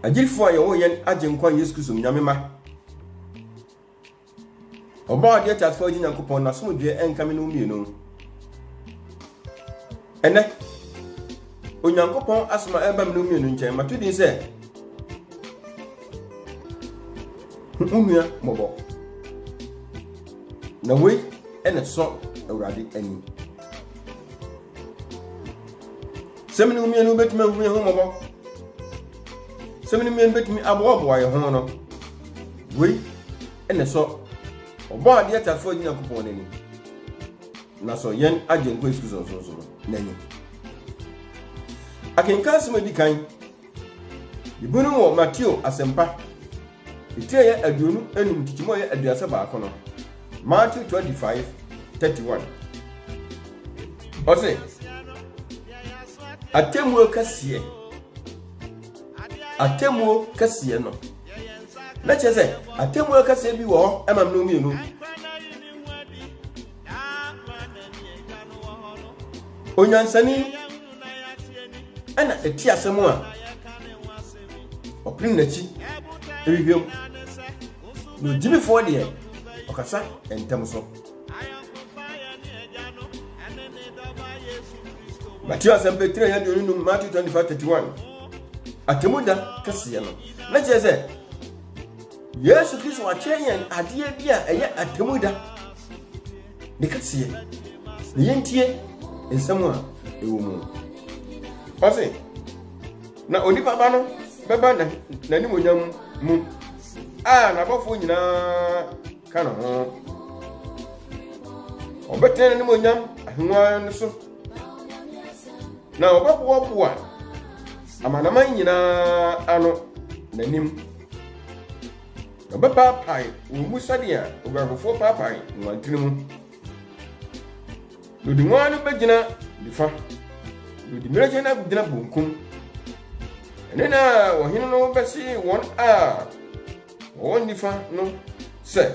Agilfo a yewo yen agenkwa Yesu Kristo nyame ma. Oba de chasfo agi Nyankopon na somdwe enkame no mienu. Ene Onyankopon asoma eba me no mienu nchen matudi se unua mobo. Na we ene so awurade ani. Semini mienu betime hu ho mobo. Semini mienu betime abo ye ho no. We ene so obo ade chasfo agi Nyankopon ani. Na so yen agenkwa Yesu Kristo so nani. Akenka sima di kan. Ibunu wo Matthew asempa. Itie ya aduonu enum tikimo ya aduasa ba akono. Matthew 25:31. Ose Atemuo kasiye no. Na chese atemuo kasiye bi wo emam no mienu. Onyansani ana eti asemu a oprin nachi ewiwem no jimi fo de okasa entem so Matthew asempetre ya de no Matthew 25:31 atemuda kasiye no na chese Yesu Kristo wa cheyen ade bia eye atemuda de kasiye ne yentie ensemu a ewo mu Ose na onipa ba no beba na ni monyam mu na bofo nyina ka no ho obetene ni monyam ahwa no so na obapo a amanaman nyina ano nanim obapa pai umu sadia ogarofo papai nwantirimu do di nwanu begina difa do di miraje na gudina bunkum enena wohino no besi won won difa no se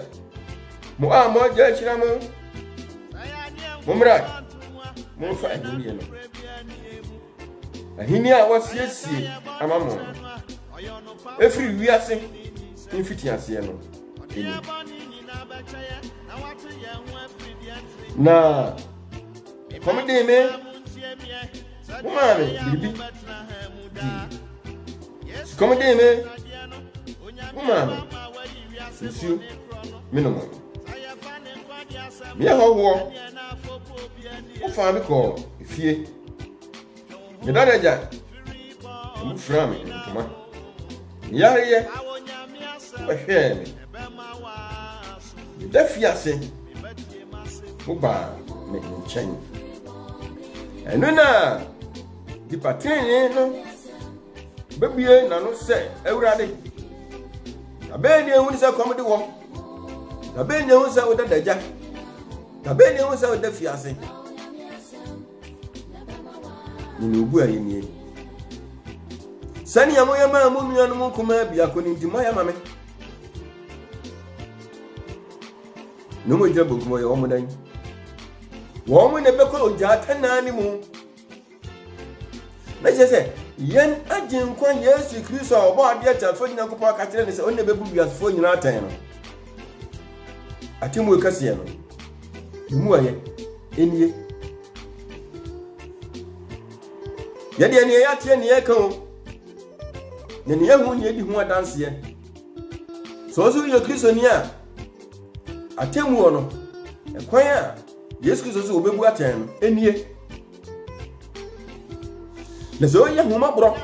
mo mo ja chira mo mumra mo fa ahini no ahini a wasiesie amamo efri wiase infiti ase no eni na komede me Mumame bibi komede me mumame sisu minomo me hawo o fa mi ko fie me dadaja mu fra me ntoma yare o hwe me da fiase mo ba me nchen enuna di patene no bebie na no se ewurade abeni ehun se komde wo abeni ehun se odadaja abeni ehun se odafiase ni obu aye ni sani amoya ma mu nuanu mu kuma bia ko ni ndimo ya mame no mo jabo kuma ya wo dan wo mo ne beko oja tanani mu na jese yen agenkwa Yesu Kristo obo ade atafo Nyankopon aka kire ne se onne bebu biasfo nyina atan no atemu kase no mu aye enie yede enie ya tie ne yeka o ne ne hu ne di hu adanse ye so Yesu Kristo ni a atemu no ekwan a Yesu Kristo so obebu atan no enie na so ye huma bro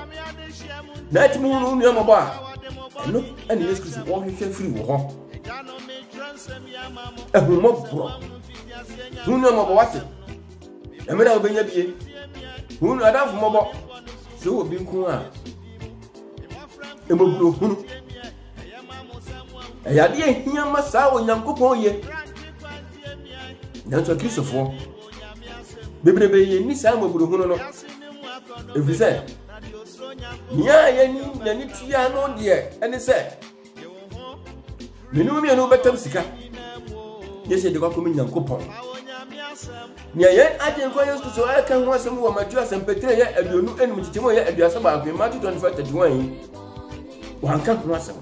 na ti mu nu nu mo ba no ani Yesu Kristo wo hwehwe firi wo ho huma bro nu nu mo ba wate emeda obenya bie nu adafo mo bo so obi nku a emoburo hunu eyade hia masa wo Nyankopon ye nanso Kristo fo bebrebe ye ni sa moburo hunu no efise nya ye ni na ni tia no de ene se menu mi no betam sika yese de kwa Nyankopon nya ye agenkwa Yesu so aka ho asem wo Matthew asempetre ye aduonu enum chichimo ye aduasa ba akwe Matthew 25:31 wanka ho asem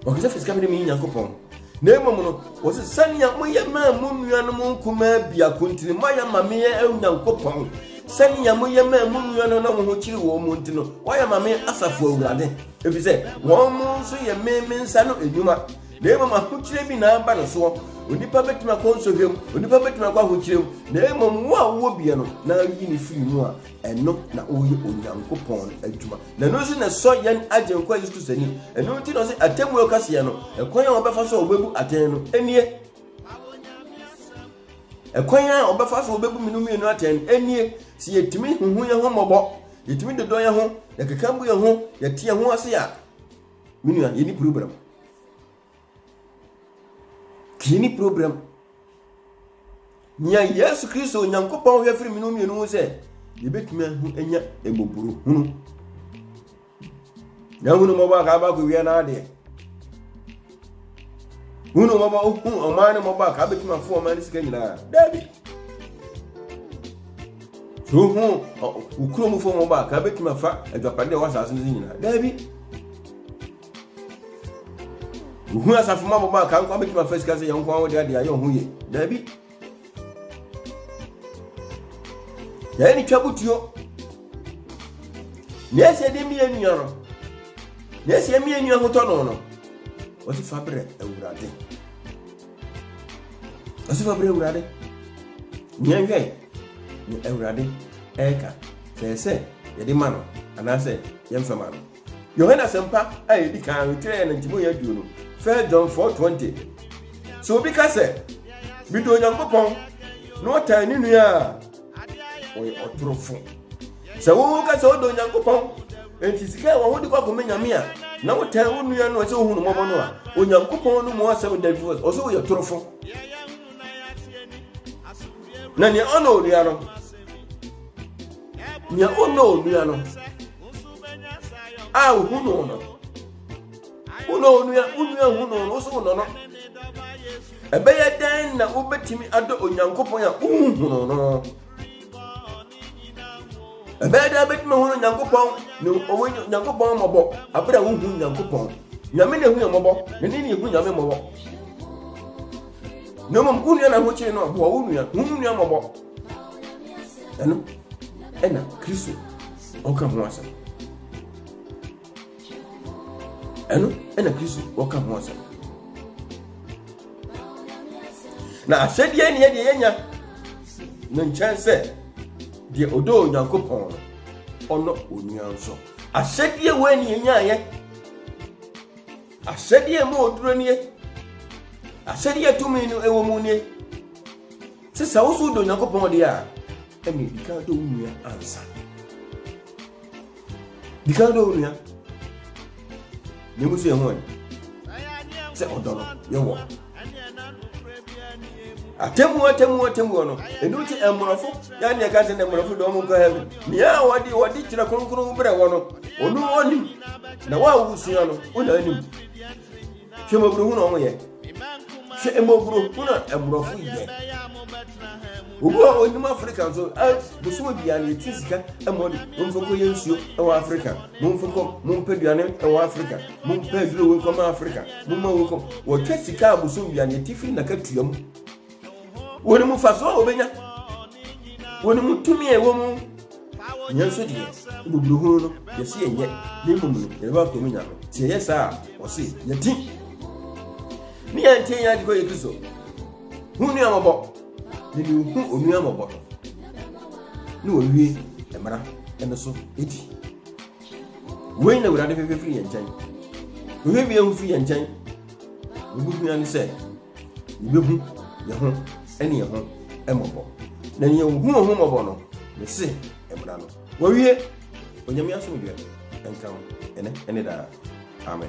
okese fisika bi me Nyankopɔn na emom no wo se sania moyɛ ma mu nuanom nkoma bia kontiri moyɛ ma me Nyankopɔn sania moyɛ ma mu nuanom na mo ho kyiri wo mu ntino woyɛ ma me asafo awurade efi sɛ wɔn mo nso yɛ me nsa no enwuma na emom ahokyire bi na aba no so onipa betuma konsohwem onipa betuma kwa ahokyirem na emom wo a wo bia no na yi ni firi mu a eno na oye Onyankopɔn adwuma na no si na so yan agenkwa Yesu sani eno nti no se atemu okase no ekwan a obefa so obebu aten no enie ekwan a obefa so obebu minum enu aten enie si yetimi huhu ye ho mobo yetimi dodo ye ho ya kekambu ye ho ya tie ho ase a minua ye ni problem kini problem nya Yesu Kristo Nyankopɔn hwe firi minum enu se yebetuma hu enya emoburu hunu na hunu mo ba ka ba ko wi na ade hunu mo ba hu o man mo ba ka betuma fu o man sika nyina dabi so hu ukuro mu fu mo ba ka betuma fa adwapade wa saso nyina dabi hu asafo mo ba ka nko betuma fa sika se yanko awo de ade ayo hu ye dabi ya ni twabutuo nese de mi enua no nese mi enua hoto no o si fabre awurade o si fabre awurade nyenhwe ni awurade eka sese ye de mano anase yemfa mano Yohana sempa ayi di kan tire na ntimo ya duo no 1 John 4:20 so bi ka se bi do Nyankopɔn no ta ni nua oye otrofo se wo ka se odo Nyankopɔn enti sika wo hodi kwa ko nyame a na wo ta wo nua no se wo hunu momo no a Onyankopɔn no mo asem da fo o se wo ye trofo na ni ono nua no ni ono nua no a wo hunu no uno nua hunu no so no no ebe ya dan na wo betimi ado Onyankopɔn a hunu no Abeda betime hu Nyankopɔn no owo Nyankopɔn mɔbɔ abra hu Nyankopɔn nyame na hu mɔbɔ ne ni hu nyame mɔbɔ no mom hu na hu kyere no bo hu nua mɔbɔ eno ena Kristo oka ho asa eno ena Kristo oka ho asa na asɛdeɛ ne yɛ yenya no nkyɛnse de odo Nyankopɔn ono onua nso asɛdeɛ wani enyaayɛ asɛdeɛ mo oduro nie asɛdeɛ tumi no ewo mu nie sesa wo so do Nyankopɔn de a emi dika do onua ansa dika do onua ne musu ye ho se odono ye wo atemu no enuti emorofo ya ne ka se ne emorofo do mo ko heaven ya wadi kira kronkron bre wo no onu onim na wa wusu no una anim hwemobru hu no mo ye hwe emobru hu na emorofo ye ugo onim Africa so busumo bia ne tisika emodi mfoko ye nsuo e Africa mfoko mumpeduane e Africa mumpeduro we ko Africa mumma we ko wo twesika busumo bia ne tifiri na katuam woni mu faso obenya woni mu tumi ewo mu nyenso die buburu hu no yesi enye ne mu no e ba ko mu nya no se yesa o se yeti ni antie ya diko yekiso hu ni amobo ni hu onu amobo ni wo wie emra ene so eti we na wurade fefefiri ye nchen we bi ehu fi ye nchen bubu hu ani se ibehu ye ho ene ye ho emobo na ye hu mobo no me se emra no wo wie onyame aso wie enka ene da amen